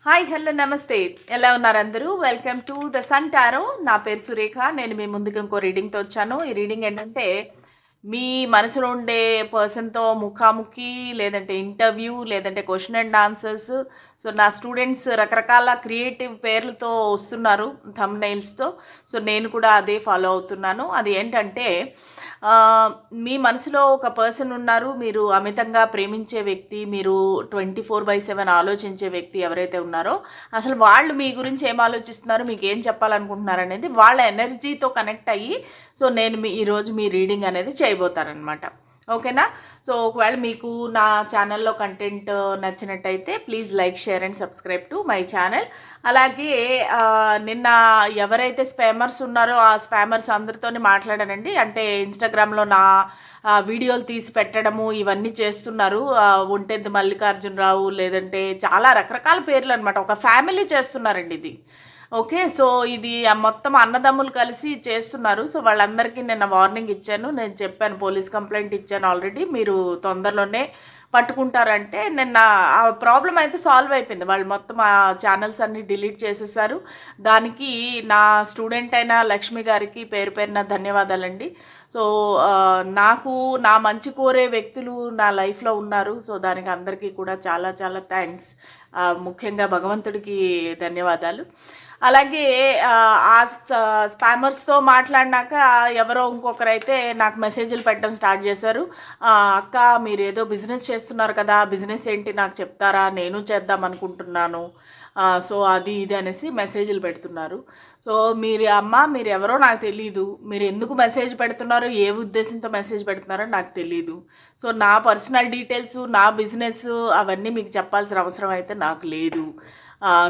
Hi hello నమస్తే. ఎలా ఉన్నారు అందరూ? Welcome to the sun tarot. నా పేరు సురేఖ. నేను మీ ముందుకు ఇంకో రీడింగ్తో వచ్చాను. ఈ రీడింగ్ ఏంటంటే మీ మనసులో ఉండే పర్సన్తో ముఖాముఖి, లేదంటే ఇంటర్వ్యూ, లేదంటే క్వశ్చన్ అండ్ ఆన్సర్స్. సో నా స్టూడెంట్స్ రకరకాల క్రియేటివ్ పేర్లతో వస్తున్నారు థంబ్నెయిల్స్తో. సో నేను కూడా అదే ఫాలో అవుతున్నాను. అది ఏంటంటే ఆ, మీ మనసులో ఒక పర్సన్ ఉన్నారు, మీరు అమితంగా ప్రేమించే వ్యక్తి, మీరు 24/7 ఆలోచించే వ్యక్తి ఎవరైతే ఉన్నారో అసలు వాళ్ళు మీ గురించి ఏం ఆలోచిస్తున్నారు, మీకు ఏం చెప్పాలనుకుంటున్నారు అనేది వాళ్ళ ఎనర్జీతో కనెక్ట్ అయ్యి సో నేను ఈరోజు మీ రీడింగ్ అనేది చేయబోతారనమాట. ఓకేనా? సో ఒకవేళ మీకు నా ఛానల్లో కంటెంట్ నచ్చినట్టయితే please like, share and subscribe to my channel. అలాగే నిన్న ఎవరైతే స్పామర్స్ ఉన్నారో ఆ స్పామర్స్ అందరితోని మాట్లాడానండి. అంటే ఇన్స్టాగ్రామ్లో నా వీడియోలు తీసి పెట్టడము ఇవన్నీ చేస్తున్నారు. ఒంటెద్దు మల్లికార్జునరావు, లేదంటే చాలా రకరకాల పేర్లు అనమాట. ఒక ఫ్యామిలీ చేస్తున్నారండి ఇది. ఓకే. సో ఇది మొత్తం అన్నదమ్ములు కలిసి చేస్తున్నారు. సో వాళ్ళందరికీ నిన్న వార్నింగ్ ఇచ్చాను. నేను చెప్పాను, పోలీస్ కంప్లైంట్ ఇచ్చాను ఆల్రెడీ. మీరు తొందరలోనే పట్టుకుంటారంటే నిన్న ఆ ప్రాబ్లం అయితే సాల్వ్ అయిపోయింది. వాళ్ళు మొత్తం ఆ ఛానల్స్ అన్ని డిలీట్ చేసేసారు. దానికి నా స్టూడెంట్ అయిన లక్ష్మి గారికి పేరు పేరున ధన్యవాదాలండి. సో నాకు నా మంచి కోరే వ్యక్తులు నా లైఫ్లో ఉన్నారు. సో దానికి అందరికీ కూడా చాలా చాలా థ్యాంక్స్. ముఖ్యంగా భగవంతుడికి ధన్యవాదాలు. అలాగే ఆ స్పామర్స్తో మాట్లాడినాక ఎవరో ఇంకొకరైతే నాకు మెసేజ్లు పెట్టడం స్టార్ట్ చేశారు. అక్క, మీరు ఏదో బిజినెస్ చేస్తున్నారు కదా, బిజినెస్ ఏంటి నాకు చెప్తారా, నేను చేద్దాం అనుకుంటున్నాను, సో అది ఇది అనేసి మెసేజ్లు పెడుతున్నారు. సో మీరు ఎవరో నాకు తెలీదు, మీరు ఎందుకు మెసేజ్ పెడుతున్నారో, ఏ ఉద్దేశంతో మెసేజ్ పెడుతున్నారో నాకు తెలీదు. సో నా పర్సనల్ డీటెయిల్స్, నా బిజినెస్ అవన్నీ మీకు చెప్పాల్సిన అవసరం అయితే నాకు లేదు.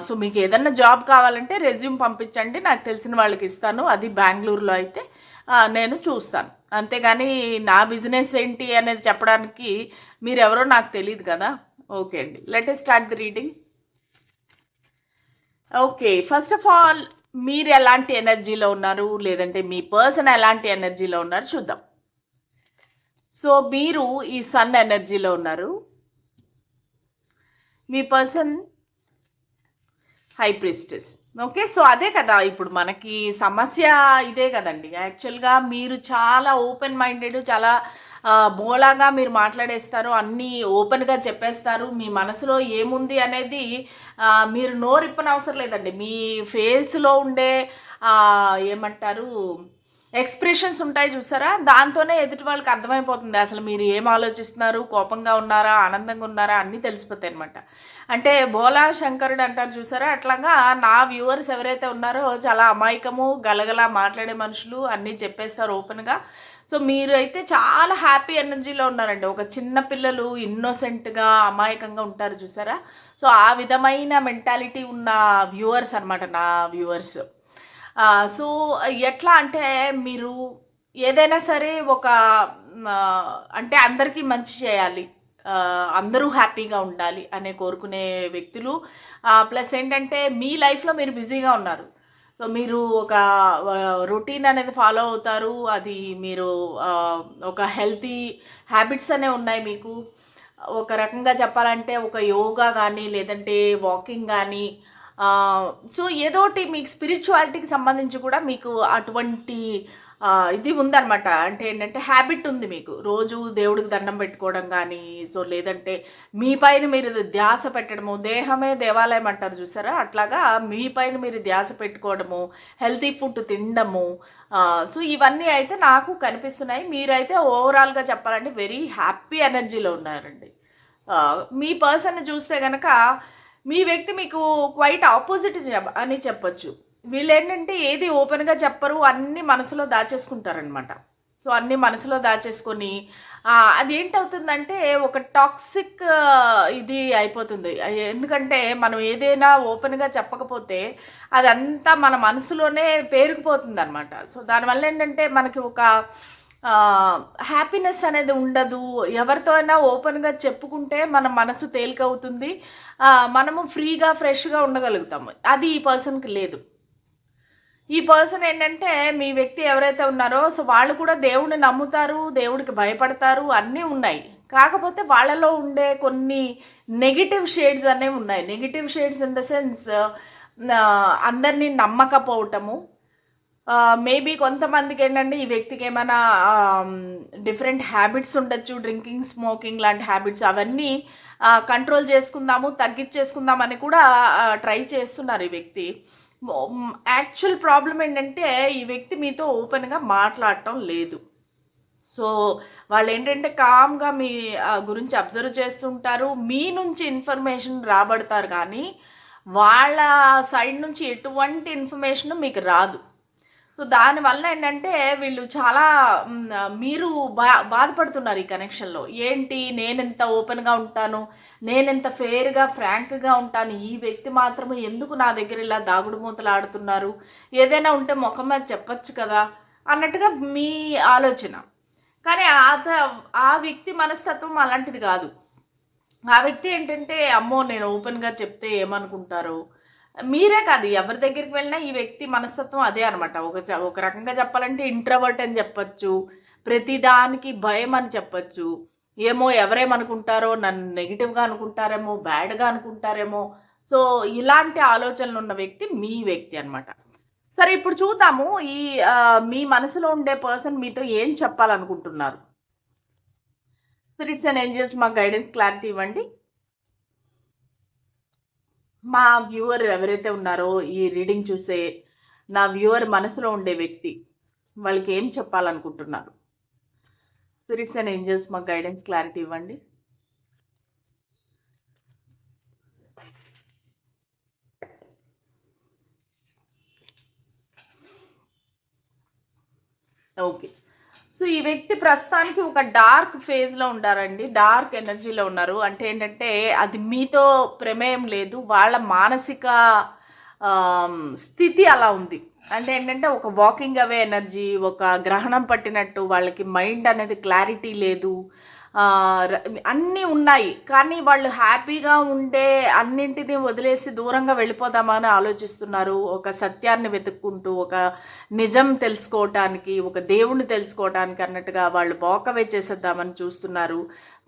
సో మీకు ఏదన్నా జాబ్ కావాలంటే రెజ్యూమ్ పంపించండి, నాకు తెలిసిన వాళ్ళకి ఇస్తాను. అది బెంగళూరులో అయితే నేను చూస్తాను. అంతేగాని నా బిజినెస్ ఏంటి అనేది చెప్పడానికి మీరెవరో నాకు తెలియదు కదా. ఓకే అండి, let us start the reading. Okay, first of all మీరు ఎలాంటి ఎనర్జీలో ఉన్నారు, లేదంటే మీ పర్సన్ ఎలాంటి ఎనర్జీలో ఉన్నారు చూద్దాం. సో మీరు ఈ సన్ ఎనర్జీలో ఉన్నారు, మీ person high priestess. Okay, so అదే కదా ఇప్పుడు మనకి సమస్య, ఇదే కదండి. యాక్చువల్గా మీరు చాలా ఓపెన్ మైండెడ్, చాలా బోలాగా మీరు మాట్లాడేస్తారు, అన్నీ ఓపెన్గా చెప్పేస్తారు. మీ మనసులో ఏముంది అనేది మీరు నోరిప్పనవసరం లేదండి. మీ ఫేస్లో ఉండే ఏమంటారు ఎక్స్ప్రెషన్స్ ఉంటాయి చూసారా, దాంతోనే ఎదుటి వాళ్ళకి అర్థమైపోతుంది అసలు మీరు ఏం ఆలోచిస్తున్నారు, కోపంగా ఉన్నారా, ఆనందంగా ఉన్నారా, అన్నీ తెలిసిపోతాయి అనమాట. అంటే బోలా శంకరుడు అంటారు చూసారా, అట్లాగా నా వ్యూవర్స్ ఎవరైతే ఉన్నారో చాలా అమాయకము, గలగల మాట్లాడే మనుషులు, అన్నీ చెప్పేస్తారు ఓపెన్గా. సో మీరు అయితే చాలా హ్యాపీ ఎనర్జీలో ఉన్నారండి. ఒక చిన్న పిల్లలు ఇన్నోసెంట్గా అమాయకంగా ఉంటారు చూసారా, సో ఆ విధమైన మెంటాలిటీ ఉన్న వ్యూవర్స్ అనమాట నా వ్యూవర్స్. సో ఎట్లా అంటే మీరు ఏదైనా సరే ఒక అంటే అందరికీ మంచి చేయాలి, అందరూ హ్యాపీగా ఉండాలి అనే కోరుకునే వ్యక్తులు. ప్లస్ ఏంటంటే మీ లైఫ్లో మీరు బిజీగా ఉన్నారు. సో మీరు ఒక రొటీన్ అనేది ఫాలో అవుతారు. అది మీరు ఒక హెల్తీ హ్యాబిట్స్ అనేవి ఉన్నాయి మీకు. ఒక రకంగా చెప్పాలంటే ఒక యోగా కానీ, లేదంటే వాకింగ్ కానీ, సో ఏదోటి మీకు స్పిరిచువాలిటీకి సంబంధించి కూడా మీకు అటువంటి ఇది ఉందన్నమాట. అంటే ఏంటంటే హ్యాబిట్ ఉంది మీకు, రోజు దేవుడికి దండం పెట్టుకోవడం కానీ, సో లేదంటే మీ పైన మీరు ధ్యాస పెట్టడము, దేహమే దేవాలయం అంటారు చూసారా, అట్లాగా మీ పైన మీరు ధ్యాస పెట్టుకోవడము, హెల్తీ ఫుడ్ తినడము, సో ఇవన్నీ అయితే నాకు కనిపిస్తున్నాయి. మీరైతే ఓవరాల్గా చెప్పాలంటే వెరీ హ్యాపీ ఎనర్జీలో ఉన్నారండి. మీ పర్సన్ చూస్తే కనుక మీ వ్యక్తి మీకు క్వైట్ ఆపోజిట్ అని చెప్పొచ్చు. వీళ్ళు ఏంటంటే ఏది ఓపెన్గా చెప్పరు, అన్ని మనసులో దాచేసుకుంటారనమాట. సో అన్ని మనసులో దాచేసుకొని అదేంటవుతుందంటే ఒక టాక్సిక్ ఇది అయిపోతుంది. ఎందుకంటే మనం ఏదైనా ఓపెన్గా చెప్పకపోతే అదంతా మన మనసులోనే పేరుకుపోతుంది అనమాట. సో దానివల్ల ఏంటంటే మనకి ఒక హ్యాపీనెస్ అనేది ఉండదు. ఎవరితో అయినా ఓపెన్గా చెప్పుకుంటే మన మనసు తేలికవుతుంది, మనము ఫ్రీగా ఫ్రెష్గా ఉండగలుగుతాము. అది ఈ పర్సన్కి లేదు. ఈ పర్సన్ ఏంటంటే మీ వ్యక్తి ఎవరైతే ఉన్నారో సో వాళ్ళు కూడా దేవుడిని నమ్ముతారు, దేవుడికి భయపడతారు, అన్నీ ఉన్నాయి. కాకపోతే వాళ్ళలో ఉండే కొన్ని నెగిటివ్ షేడ్స్ అనేవి ఉన్నాయి. Negative shades in the sense అందరినీ నమ్మకపోవటము. మేబీ కొంతమందికి ఏంటంటే ఈ వ్యక్తికి ఏమైనా డిఫరెంట్ హ్యాబిట్స్ ఉండొచ్చు, డ్రింకింగ్, స్మోకింగ్ లాంటి హ్యాబిట్స్. అవన్నీ కంట్రోల్ చేసుకుందాము, తగ్గించేసుకుందామని కూడా ట్రై చేస్తున్నారు ఈ వ్యక్తి. యాక్చువల్ ప్రాబ్లం ఏంటంటే ఈ వ్యక్తి మీతో ఓపెన్గా మాట్లాడటం లేదు. సో వాళ్ళు ఏంటంటే కామ్గా మీ గురించి అబ్జర్వ్ చేస్తుంటారు, మీ నుంచి ఇన్ఫర్మేషన్ రాబడతారు, కానీ వాళ్ళ సైడ్ నుంచి ఎటువంటి ఇన్ఫర్మేషన్ మీకు రాదు. సో దానివల్ల ఏంటంటే వీళ్ళు చాలా మీరు బాధపడుతున్నారు ఈ కనెక్షన్లో. ఏంటి, నేనెంత ఓపెన్గా ఉంటాను, నేనెంత ఫెయిర్గా ఫ్రాంక్గా ఉంటాను, ఈ వ్యక్తి మాత్రమే ఎందుకు నా దగ్గర ఇలా దాగుడు మూతలు ఆడుతున్నారు, ఏదైనా ఉంటే ముఖం మీద చెప్పచ్చు కదా అన్నట్టుగా మీ ఆలోచన. కానీ ఆ వ్యక్తి మనస్తత్వం అలాంటిది కాదు. ఆ వ్యక్తి ఏంటంటే అమ్మో నేను ఓపెన్గా చెప్తే ఏమనుకుంటారో, మీరే కాదు ఎవరి దగ్గరికి వెళ్ళినా ఈ వ్యక్తి మనస్తత్వం అదే అనమాట. ఒక రకంగా చెప్పాలంటే ఇంట్రోవర్ట్ అని చెప్పచ్చు, ప్రతిదానికి భయం అని చెప్పచ్చు. ఏమో ఎవరేమనుకుంటారో, నన్ను నెగిటివ్గా అనుకుంటారేమో, బ్యాడ్గా అనుకుంటారేమో. సో ఇలాంటి ఆలోచనలు ఉన్న వ్యక్తి మీ వ్యక్తి అనమాట. సరే, ఇప్పుడు చూద్దాము ఈ మీ మనసులో ఉండే పర్సన్ మీతో ఏం చెప్పాలనుకుంటున్నారు. స్పిరిట్స్ అండ్ ఏంజల్స్ మాకు గైడెన్స్, క్లారిటీ ఇవ్వండి. మా వ్యూవర్ ఎవరైతే ఉన్నారో, ఈ రీడింగ్ చూసే నా వ్యూవర్ మనసులో ఉండే వ్యక్తి వాళ్ళకి ఏం చెప్పాలనుకుంటున్నారు. స్పిరిట్స్ అండ్ ఏంజల్స్ మాకు గైడెన్స్, క్లారిటీ ఇవ్వండి. ఓకే, సో ఈ వ్యక్తి ప్రస్తుతానికి ఒక డార్క్ ఫేజ్లో ఉన్నారండి, డార్క్ ఎనర్జీలో ఉన్నారు. అంటే ఏంటంటే అది మీతో ప్రమేయం లేదు, వాళ్ళ మానసిక స్థితి అలా ఉంది. అంటే ఏంటంటే ఒక వాకింగ్ అవే ఎనర్జీ, ఒక గ్రహణం పట్టినట్టు, వాళ్ళకి మైండ్ అనేది క్లారిటీ లేదు, అన్నీ ఉన్నాయి కానీ వాళ్ళు హ్యాపీగా ఉండే అన్నింటినీ వదిలేసి దూరంగా వెళ్ళిపోదామా అని ఆలోచిస్తున్నారు. ఒక సత్యాన్ని వెతుక్కుంటూ, ఒక నిజం తెలుసుకోవటానికి, ఒక దేవుణ్ణి తెలుసుకోవటానికి అన్నట్టుగా వాళ్ళు వాకవే చేసేద్దామని చూస్తున్నారు.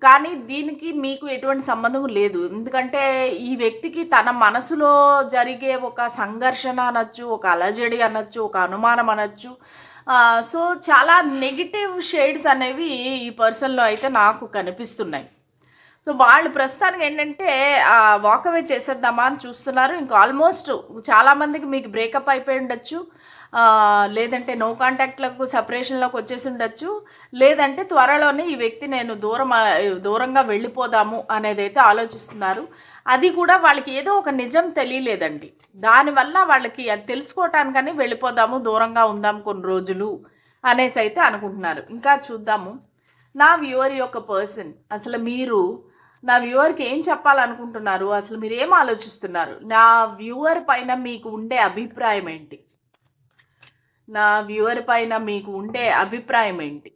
కానీ దీనికి మీకు ఎటువంటి సంబంధం లేదు. ఎందుకంటే ఈ వ్యక్తికి తన మనసులో జరిగే ఒక సంఘర్షణ అనొచ్చు, ఒక అలజడి అనొచ్చు, ఒక అనుమానం అనొచ్చు. సో చాలా నెగిటివ్ షేడ్స్ అనేవి ఈ పర్సన్లో అయితే నాకు కనిపిస్తున్నాయి. సో వాళ్ళు ప్రస్తుతానికి ఏంటంటే వాకవే చేసేద్దామా అని చూస్తున్నారు. ఇంకా ఆల్మోస్ట్ చాలామందికి మీకు బ్రేకప్ అయిపోయి ఉండొచ్చు, లేదంటే నో కాంటాక్ట్లకు, సపరేషన్లోకి వచ్చేసి ఉండొచ్చు, లేదంటే త్వరలోనే ఈ వ్యక్తి నేను దూరంగా వెళ్ళిపోదాము అనేది అయితే ఆలోచిస్తున్నారు. అది కూడా వాళ్ళకి ఏదో ఒక నిజం తెలియలేదండి, దానివల్ల వాళ్ళకి అది తెలుసుకోవటానికని వెళ్ళిపోదాము, దూరంగా ఉందాం కొన్ని రోజులు అనేసి అయితే అనుకుంటున్నారు. ఇంకా చూద్దాము నా వ్యూవర్ యొక్క పర్సన్ అసలు మీరు నా వ్యూవర్కి ఏం చెప్పాలనుకుంటున్నారు, అసలు మీరు ఏం ఆలోచిస్తున్నారు, నా వ్యూవర్ పైన మీకు ఉండే అభిప్రాయం ఏంటి, నా వ్యూవర్ పైన మీకు ఉండే అభిప్రాయం ఏంటి.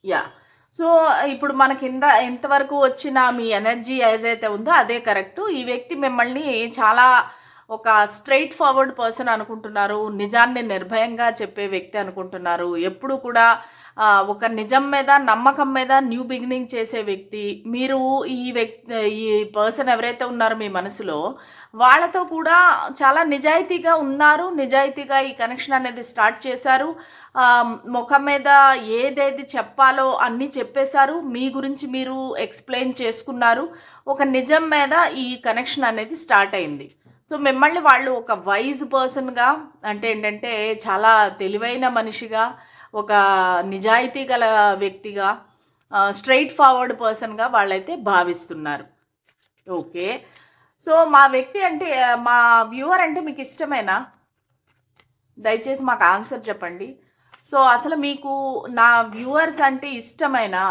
యా, సో ఇప్పుడు మనకి ఇంతవరకు వచ్చిన మీ ఎనర్జీ ఏదైతే ఉందో అదే కరెక్ట్. ఈ వ్యక్తి మిమ్మల్ని చాలా ఒక స్ట్రైట్ ఫార్వర్డ్ పర్సన్ అనుకుంటున్నారు, నిజాన్ని నిర్భయంగా చెప్పే వ్యక్తి అనుకుంటున్నారు, ఎప్పుడు కూడా ఒక నిజం మీద, నమ్మకం మీద న్యూ బిగినింగ్ చేసే వ్యక్తి. మీరు ఈ పర్సన్ ఎవరైతే ఉన్నారో మీ మనసులో, వాళ్ళతో కూడా చాలా నిజాయితీగా ఉన్నారు, నిజాయితీగా ఈ కనెక్షన్ అనేది స్టార్ట్ చేశారు. ముఖం మీద ఏదేది చెప్పాలో అన్నీ చెప్పేశారు, మీ గురించి మీరు ఎక్స్ప్లెయిన్ చేసుకున్నారు, ఒక నిజం మీద ఈ కనెక్షన్ అనేది స్టార్ట్ అయింది. సో మిమ్మల్ని వాళ్ళు ఒక వైజ్ పర్సన్గా, అంటే ఏంటంటే చాలా తెలివైన మనిషిగా, ఒక నిజాయితీ గల వ్యక్తిగా, స్ట్రైట్ ఫార్వర్డ్ పర్సన్గా వాళ్ళైతే భావిస్తున్నారు. ఓకే, సో మా వ్యక్తి అంటే, మా వ్యూవర్ అంటే మీకు ఇష్టమేనా? దయచేసి మాకు ఆన్సర్ చెప్పండి. సో అసలు మీకు నా వ్యూవర్స్ అంటే ఇష్టమేనా?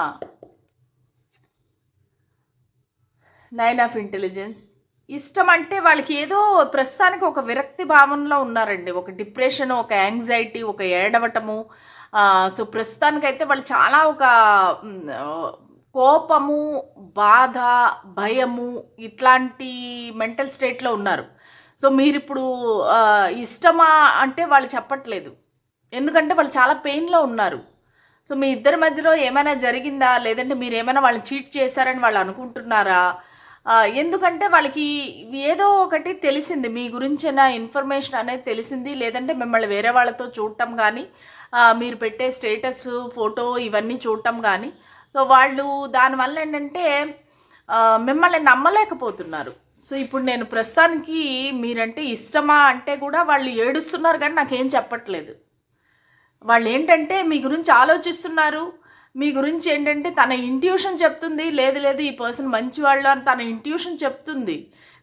9 ఆఫ్ ఇంటెలిజెన్స్. ఇష్టం అంటే వాళ్ళకి ఏదో ప్రస్తుతానికి ఒక విరక్తి భావనలో ఉన్నారండి, ఒక డిప్రెషన్, ఒక యాంగ్జైటీ, ఒక ఏడవటము. సో ప్రస్తుతానికైతే వాళ్ళు చాలా ఒక కోపము, బాధ, భయము ఇట్లాంటి మెంటల్ స్టేట్లో ఉన్నారు. సో మీరు ఇప్పుడు ఇష్టమా అంటే వాళ్ళు చెప్పట్లేదు, ఎందుకంటే వాళ్ళు చాలా పెయిన్లో ఉన్నారు. సో మీ ఇద్దరి మధ్యలో ఏమైనా జరిగిందా, లేదంటే మీరు ఏమైనా వాళ్ళని చీట్ చేశారని వాళ్ళు అనుకుంటున్నారా? ఎందుకంటే వాళ్ళకి ఏదో ఒకటి తెలిసింది, మీ గురించిన ఇన్ఫర్మేషన్ అనేది తెలిసింది, లేదంటే మిమ్మల్ని వేరే వాళ్ళతో చూడటం కానీ, మీరు పెట్టే స్టేటస్ ఫోటో ఇవన్నీ చూడటం కానీ, సో వాళ్ళు దానివల్ల ఏంటంటే మిమ్మల్ని నమ్మలేకపోతున్నారు. సో ఇప్పుడు నేను ప్రస్తుతానికి మీరంటే ఇష్టమా అంటే కూడా వాళ్ళు ఏడుస్తున్నారు కానీ నాకేం చెప్పట్లేదు. వాళ్ళు ఏంటంటే మీ గురించి ఆలోచిస్తున్నారు, మీ గురించి ఏంటంటే తన ఇంట్యూషన్ చెప్తుంది, లేదు లేదు ఈ పర్సన్ మంచివాళ్ళు అని తన ఇంట్యూషన్ చెప్తుంది.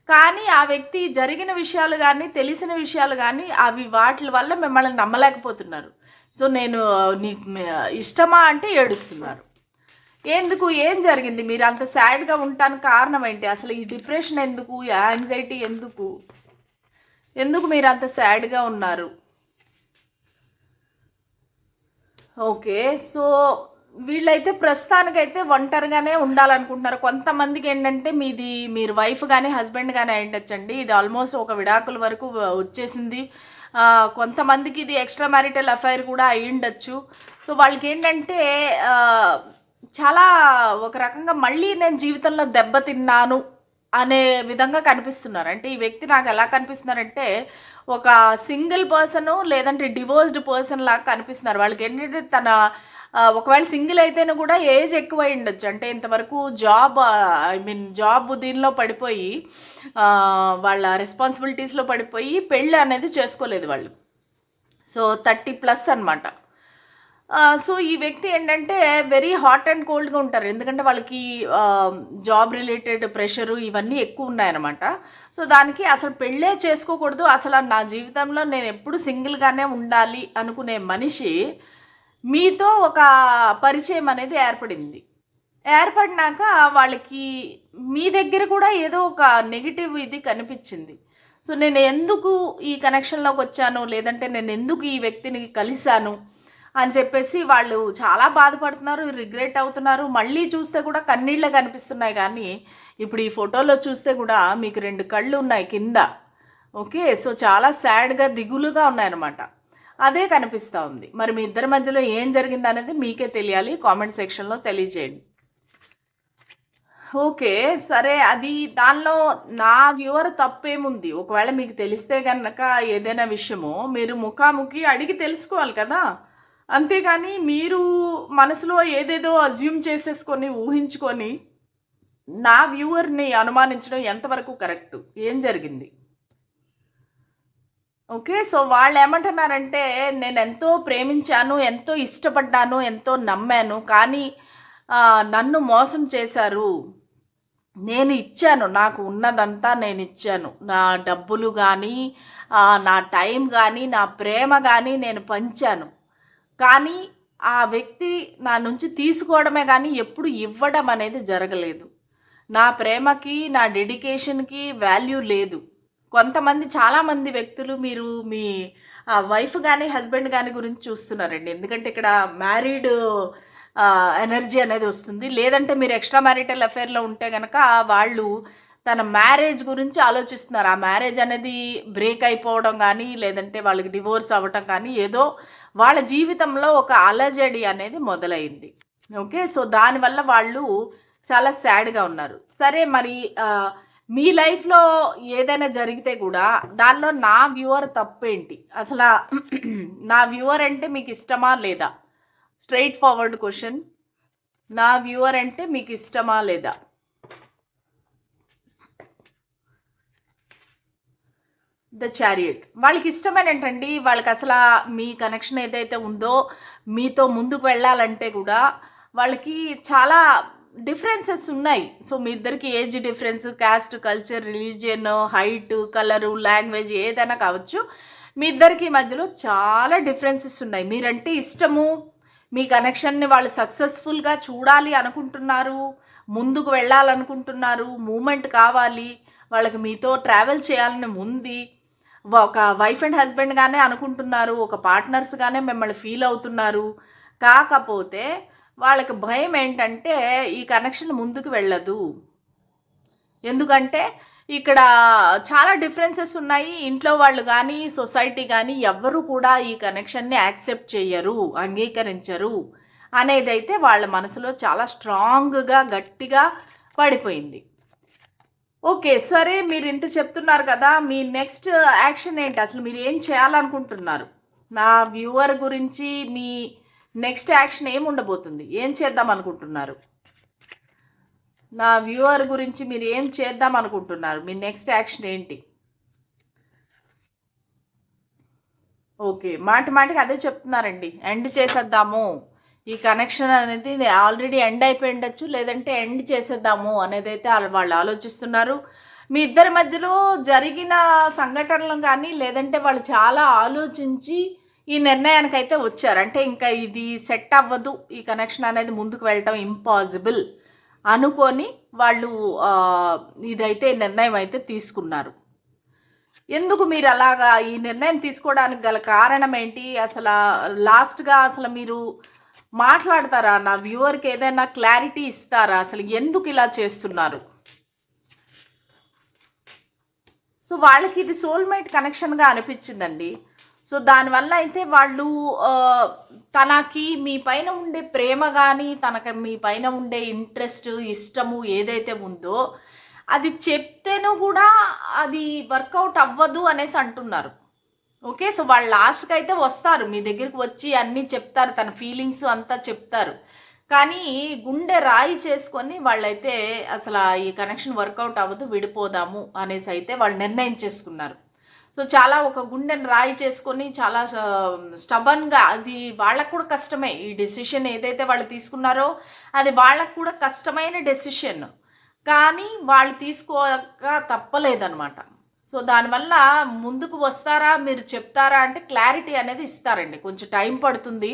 కానీ ఆ వ్యక్తి జరిగిన విషయాలు కానీ, తెలిసిన విషయాలు కానీ అవి వాటి వల్ల మిమ్మల్ని నమ్మలేకపోతున్నారు. సో నేను నీకు ఇష్టమా అంటే ఏడుస్తున్నారు. ఎందుకు, ఏం జరిగింది, మీరు అంత సాడ్గా ఉండటానికి కారణం ఏంటి, అసలు ఈ డిప్రెషన్ ఎందుకు, యాంగ్జైటీ ఎందుకు, ఎందుకు మీరు అంత సాడ్గా ఉన్నారు? ఓకే, సో వీళ్ళైతే ప్రస్తుతానికైతే ఒంటరిగానే ఉండాలనుకుంటున్నారు. కొంతమందికి ఏంటంటే మీరు వైఫ్ కానీ హస్బెండ్ కానీ అయ్యుండొచ్చండి. ఇది ఆల్మోస్ట్ ఒక విడాకుల వరకు వచ్చేసింది. కొంతమందికి ఇది ఎక్స్ట్రా మ్యారిటల్ అఫైర్ కూడా అయ్యుండొచ్చు. సో వాళ్ళకి ఏంటంటే చాలా ఒక రకంగా మళ్ళీ నేను జీవితంలో దెబ్బతిన్నాను అనే విధంగా కనిపిస్తున్నారు. అంటే ఈ వ్యక్తి నాకు ఎలా కనిపిస్తున్నారంటే ఒక సింగిల్ పర్సన్ లేదంటే డివోర్స్డ్ పర్సన్ లాగా కనిపిస్తున్నారు. వాళ్ళకి ఏంటంటే ఒకవేళ సింగిల్ అయితేనే కూడా ఏజ్ ఎక్కువ ఉండొచ్చు. అంటే ఇంతవరకు జాబ్ దీనిలో పడిపోయి వాళ్ళ రెస్పాన్సిబిలిటీస్లో పడిపోయి పెళ్ళి అనేది చేసుకోలేదు వాళ్ళు. సో 30+ అనమాట. సో ఈ వ్యక్తి ఏంటంటే వెరీ హాట్ అండ్ కోల్డ్గా ఉంటారు. ఎందుకంటే వాళ్ళకి జాబ్ రిలేటెడ్ ప్రెషరు ఇవన్నీ ఎక్కువ ఉన్నాయన్నమాట. సో దానికి అసలు పెళ్ళే చేసుకోకూడదు, అసలు నా జీవితంలో నేను ఎప్పుడు సింగిల్గానే ఉండాలి అనుకునే మనిషి మీతో ఒక పరిచయం అనేది ఏర్పడింది. ఏర్పడినాక వాళ్ళకి మీ దగ్గర కూడా ఏదో ఒక నెగిటివ్ ఇది కనిపించింది. సో నేను ఎందుకు ఈ కనెక్షన్లోకి వచ్చాను, లేదంటే నేను ఎందుకు ఈ వ్యక్తిని కలిశాను అని చెప్పేసి వాళ్ళు చాలా బాధపడుతున్నారు, రిగ్రెట్ అవుతున్నారు. మళ్ళీ చూస్తే కూడా కన్నీళ్ళే కనిపిస్తున్నాయి. కానీ ఇప్పుడు ఈ ఫోటోలో చూస్తే కూడా మీకు 2 కళ్ళు ఉన్నాయి కింద. ఓకే, సో చాలా సాడ్గా దిగులుగా ఉన్నాయన్నమాట. అదే కనిపిస్తూ ఉంది. మరి మీ ఇద్దరి మధ్యలో ఏం జరిగింది అనేది మీకే తెలియాలి, కామెంట్ సెక్షన్లో తెలియజేయండి. ఓకే, సరే, అది దానిలో నా వ్యూవర్ తప్పేముంది? ఒకవేళ మీకు తెలిస్తే కనుక ఏదైనా విషయమో మీరు ముఖాముఖి అడిగి తెలుసుకోవాలి కదా. అంతేగాని మీరు మనసులో ఏదేదో అజ్యూమ్ చేసేసుకొని ఊహించుకొని నా వ్యూవర్ని అనుమానించడం ఎంతవరకు కరెక్ట్? ఏం జరిగింది? ఓకే, సో వాళ్ళు ఏమంటున్నారంటే నేను ఎంతో ప్రేమించాను, ఎంతో ఇష్టపడ్డాను, ఎంతో నమ్మాను, కానీ నన్ను మోసం చేశారు. నేను ఇచ్చాను, నాకు ఉన్నదంతా నేను ఇచ్చాను, నా డబ్బులు కానీ నా టైం కానీ నా ప్రేమ కానీ నేను పంచాను. కానీ ఆ వ్యక్తి నా నుంచి తీసుకోవడమే కానీ ఎప్పుడు ఇవ్వడం అనేది జరగలేదు. నా ప్రేమకి నా డెడికేషన్కి వాల్యూ లేదు. కొంతమంది చాలామంది వ్యక్తులు మీరు మీ వైఫ్ కానీ హస్బెండ్ కానీ గురించి చూస్తున్నారండి. ఎందుకంటే ఇక్కడ మ్యారీడ్ ఎనర్జీ అనేది వస్తుంది. లేదంటే మీరు ఎక్స్ట్రా మ్యారిటల్ అఫేర్లో ఉంటే కనుక వాళ్ళు తన మ్యారేజ్ గురించి ఆలోచిస్తున్నారు. ఆ మ్యారేజ్ అనేది బ్రేక్ అయిపోవడం కానీ, లేదంటే వాళ్ళకి డివోర్స్ అవ్వటం కానీ, ఏదో వాళ్ళ జీవితంలో ఒక అలజడి అనేది మొదలైంది. ఓకే, సో దానివల్ల వాళ్ళు చాలా సాడ్గా ఉన్నారు. సరే, మరి మీ లైఫ్లో ఏదైనా జరిగితే కూడా దానిలో నా వ్యూవర్ తప్పేంటి? అసలు నా వ్యూవర్ అంటే మీకు ఇష్టమా లేదా? Straight forward question. నా వ్యూవర్ అంటే మీకు ఇష్టమా లేదా? The chariot. వాళ్ళకి ఇష్టమైన ఏంటండి, వాళ్ళకి అసలు మీ కనెక్షన్ ఏదైతే ఉందో మీతో ముందుకు వెళ్ళాలంటే కూడా వాళ్ళకి చాలా డిఫరెన్సెస్ ఉన్నాయి. సో మీ ఇద్దరికి age difference, caste, culture, religion, height, colour, language ఏదైనా కావచ్చు, మీ ఇద్దరికి మధ్యలో చాలా డిఫరెన్సెస్ ఉన్నాయి. మీరంటే ఇష్టము, మీ కనెక్షన్ని వాళ్ళు సక్సెస్ఫుల్గా చూడాలి అనుకుంటున్నారు, ముందుకు వెళ్ళాలనుకుంటున్నారు, మూమెంట్ కావాలి, వాళ్ళకి మీతో ట్రావెల్ చేయాలని ఉంది, ఒక వైఫ్ అండ్ హస్బెండ్ గానే అనుకుంటున్నారు, ఒక పార్ట్నర్స్ గానే మిమ్మల్ని ఫీల్ అవుతున్నారు. కాకపోతే వాళ్ళకి భయం ఏంటంటే ఈ కనెక్షన్ ముందుకు వెళ్ళదు. ఎందుకంటే ఇక్కడ చాలా డిఫరెన్సెస్ ఉన్నాయి. ఇంట్లో వాళ్ళు కానీ సొసైటీ కానీ ఎవ్వరూ కూడా ఈ కనెక్షన్ని యాక్సెప్ట్ చేయరు, అంగీకరించరు. అనేది అయితే వాళ్ళ మనసులో చాలా స్ట్రాంగ్గా గట్టిగా పడిపోయింది. ఓకే, సరే, మీరు ఇంత చెప్తున్నారు కదా, మీ నెక్స్ట్ యాక్షన్ ఏంటి? అసలు మీరు ఏం చేయాలనుకుంటున్నారు? నా వ్యూవర్ గురించి మీ నెక్స్ట్ యాక్షన్ ఏమి ఉండబోతుంది? ఏం చేద్దాం అనుకుంటున్నారు? నా వ్యూవర్ గురించి మీరు ఏం చేద్దాం అనుకుంటున్నారు? మీ నెక్స్ట్ యాక్షన్ ఏంటి? ఓకే, మాటికి అదే చెప్తున్నారండి, ఎండ్ చేసేద్దాము, ఈ కనెక్షన్ అనేది ఆల్రెడీ ఎండ్ అయిపోయి ఉండొచ్చు, లేదంటే ఎండ్ చేసేద్దాము అనేది అయితే వాళ్ళు ఆలోచిస్తున్నారు. మీ ఇద్దరి మధ్యలో జరిగిన సంఘటనలు కానీ, లేదంటే వాళ్ళు చాలా ఆలోచించి ఈ నిర్ణయానికి అయితే వచ్చారు. అంటే ఇంకా ఇది సెట్ అవ్వదు, ఈ కనెక్షన్ అనేది ముందుకు వెళ్ళటం ఇంపాసిబుల్ అనుకొని వాళ్ళు ఇదైతే నిర్ణయం అయితే తీసుకున్నారు. ఎందుకు మీరు అలాగా ఈ నిర్ణయం తీసుకోవడానికి గల కారణం ఏంటి? అసలు లాస్ట్గా అసలు మీరు మాట్లాడతారా? నా వ్యూవర్కి ఏదైనా క్లారిటీ ఇస్తారా? అసలు ఎందుకు ఇలా చేస్తున్నారు? సో వాళ్ళకి ఇది సోల్మేట్ కనెక్షన్గా అనిపించిందండి. సో దానివల్ల అయితే వాళ్ళు తనకి మీ పైన ఉండే ప్రేమ కానీ, తనకి మీ పైన ఉండే ఇంట్రెస్ట్, ఇష్టము ఏదైతే ఉందో అది చెప్తేనూ కూడా అది వర్కౌట్ అవ్వదు అనేసి అంటున్నారు. ఓకే, సో వాళ్ళు లాస్ట్కి అయితే వస్తారు, మీ దగ్గరికి వచ్చి అన్నీ చెప్తారు, తన ఫీలింగ్స్ అంతా చెప్తారు. కానీ గుండె రాయి చేసుకొని వాళ్ళైతే అసలు ఈ కనెక్షన్ వర్కౌట్ అవ్వదు, విడిపోదాము అనేసి అయితే వాళ్ళు నిర్ణయం చేసుకున్నారు. సో చాలా ఒక గుండెని రాయి చేసుకొని చాలా స్టబన్గా, అది వాళ్ళకు కూడా కష్టమే. ఈ డెసిషన్ ఏదైతే వాళ్ళు తీసుకున్నారో అది వాళ్ళకు కూడా కష్టమైన డెసిషన్, కానీ వాళ్ళు తీసుకోక తప్పలేదన్నమాట. సో దానివల్ల ముందుకు వస్తారా, మీరు చెప్తారా అంటే క్లారిటీ అనేది ఇస్తారండి. కొంచెం టైం పడుతుంది,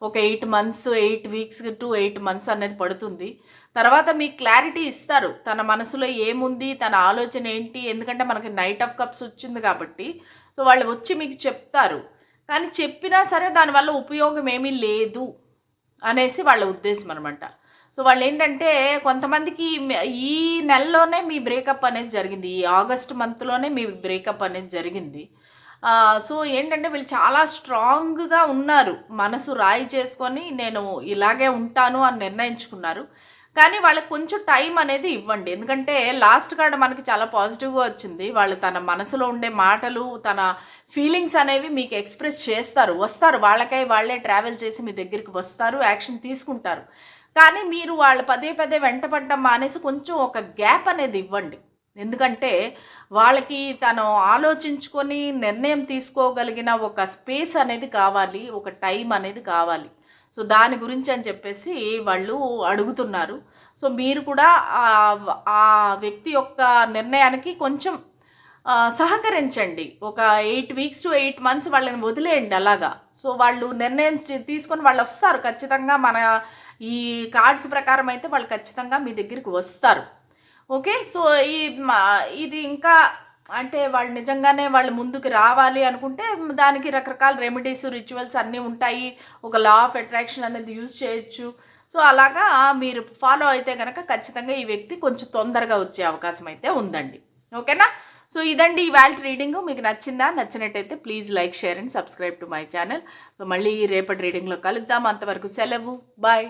ఒక 8 months 8 weeks to 8 months అనేది పడుతుంది. తర్వాత మీకు క్లారిటీ ఇస్తారు, తన మనసులో ఏముంది, తన ఆలోచన ఏంటి. ఎందుకంటే మనకి నైట్ ఆఫ్ కప్స్ వచ్చింది కాబట్టి సో వాళ్ళు వచ్చి మీకు చెప్తారు. కానీ చెప్పినా సరే దానివల్ల ఉపయోగం ఏమీ లేదు అనేసి వాళ్ళ ఉద్దేశం అనమాట. సో వాళ్ళు ఏంటంటే కొంతమందికి ఈ నెలలోనే మీ బ్రేకప్ అనేది జరిగింది, ఈ ఆగస్ట్ మంత్లోనే మీ బ్రేకప్ అనేది జరిగింది. సో ఏంటంటే వీళ్ళు చాలా స్ట్రాంగ్గా ఉన్నారు, మనసు రాయి చేసుకొని నేను ఇలాగే ఉంటాను అని నిర్ణయించుకున్నారు. కానీ వాళ్ళకి కొంచెం టైం అనేది ఇవ్వండి. ఎందుకంటే లాస్ట్ కార్డ్ మనకి చాలా పాజిటివ్గా వచ్చింది. వాళ్ళు తన మనసులో ఉండే మాటలు, తన ఫీలింగ్స్ అనేవి మీకు ఎక్స్ప్రెస్ చేస్తారు, వస్తారు, వాళ్ళకై వాళ్ళే ట్రావెల్ చేసి మీ దగ్గరికి వస్తారు, యాక్షన్ తీసుకుంటారు. కానీ మీరు వాళ్ళు పదే వెంటపడడం మానేసి కొంచెం ఒక గ్యాప్ అనేది ఇవ్వండి. ఎందుకంటే వాళ్ళకి తను ఆలోచించుకొని నిర్ణయం తీసుకోగలిగిన ఒక స్పేస్ అనేది కావాలి, ఒక టైం అనేది కావాలి. సో దాని గురించి అని చెప్పేసి వాళ్ళు అడుగుతున్నారు. సో మీరు కూడా ఆ వ్యక్తి యొక్క నిర్ణయానికి కొంచెం సహకరించండి. ఒక 8 weeks to 8 months వాళ్ళని వదిలేయండి అలాగా. సో వాళ్ళు నిర్ణయం తీసుకొని వాళ్ళు వస్తారు ఖచ్చితంగా. మన ఈ కార్డ్స్ ప్రకారం అయితే వాళ్ళు ఖచ్చితంగా మీ దగ్గరికి వస్తారు. ఓకే, సో ఇది ఇంకా అంటే వాళ్ళు నిజంగానే వాళ్ళు ముందుకు రావాలి అనుకుంటే దానికి రకరకాల రెమెడీస్, రిచువల్స్ అన్నీ ఉంటాయి. ఒక లా ఆఫ్ అట్రాక్షన్ అనేది యూజ్ చేయొచ్చు. సో అలాగా మీరు ఫాలో అయితే కనుక ఖచ్చితంగా ఈ వ్యక్తి కొంచెం తొందరగా వచ్చే అవకాశం అయితే ఉందండి. ఓకేనా? సో ఇదండి ఇవాళ రీడింగ్. మీకు నచ్చిందా? నచ్చినట్టయితే please like, share and subscribe to my channel. So మళ్ళీ రేపటి రీడింగ్లో కలుద్దాం. అంతవరకు సెలవు, బాయ్.